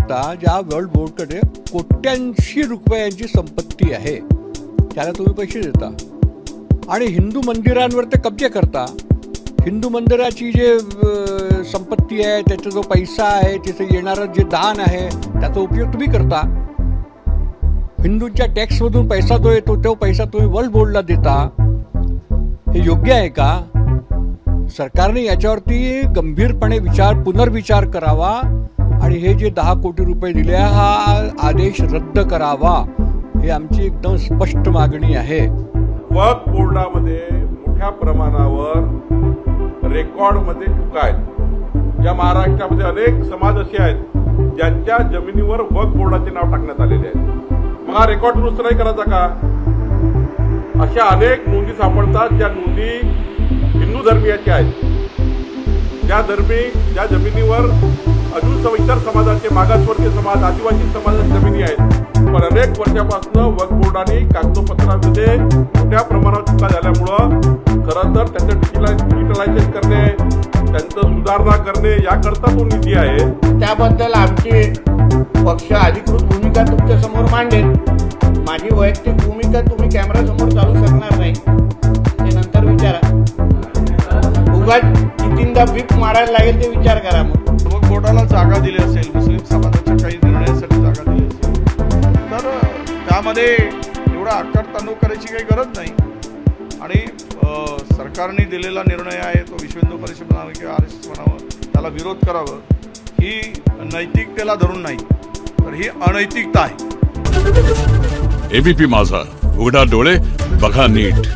शकता ज्या वर्ल्ड बोर्डकडे कोट्यांशी रुपयांची संपत्ती आहे त्याला तुम्ही पैसे देता आणि हिंदू मंदिरांवर ते कब्जे करता. हिंदू मंदिराची जे संपत्ती आहे, त्याचा जो पैसा आहे, तिथे येणारं जे दान आहे, त्याचा उपयोग तुम्ही करता. हिंदूंच्या टॅक्समधून पैसा जो येतो तो पैसा तुम्ही वर्ल्ड बोर्डला देता. हे योग्य आहे का? सरकारने याच्यावरती गंभीरपणे पुनर्विचार करावा आणि हे जे 10 कोटी रुपये दिले हा आदेश रद्द करावा, ही आमची एकदम स्पष्ट मागणी आहे. वक्फ बोर्डामध्ये मोठ्या प्रमाणावर रेकॉर्डमध्ये चुका आहेत. या महाराष्ट्रामध्ये अनेक समाज असे आहेत ज्यांच्या जमिनीवर वक्फ बोर्डाचे नाव टाकण्यात आलेले आहे. मग हा रेकॉर्ड दुरुस्त नाही करायचा का? अशा अनेक नोंदी सापडतात ज्या नोंदी हिंदू धर्मीयाच्या आहेत, ज्या जमिनीवर अजून इतर समाजाचे, मागासवर्गीय समाज, आदिवासी समाजाच्या जमिनी आहेत. पण अनेक वर्षापासून वक्फ बोर्डाने कागदपत्रांमध्ये मोठ्या प्रमाणात चुका झाल्यामुळं खरं तर त्याचं डिजिटलायझेशन करणे, त्यांचं सुधारणा करणे याकरता तो निधी आहे. त्याबद्दल आमची पक्ष अधिकृत भूमिका तुमच्या समोर मांडेल. माझी वैयक्तिक भूमिका तुम्ही कॅमेरा समोर चालू शकणार नाही, ते नंतर विचारा. उगाच तीनदा बीप मारायला लागेल ते विचार करा. मग वक्फ बोर्डाला जागा दिली असेल, मुस्लिम समाजाच्या काही निर्णयासाठी जागा दिली असेल, तर त्यामध्ये एवढा आकारतांडव करायची काही गरज नाही. आणि सरकारने दिलेला निर्णय आहे तो विश्व हिंदू परिषद म्हणावं किंवा RSS म्हणावं, त्याला विरोध करावं, ही नैतिकतेला धरून नाही तर ही अनैतिकता आहे. ABP माझा, उघडा डोळे बघा नीट.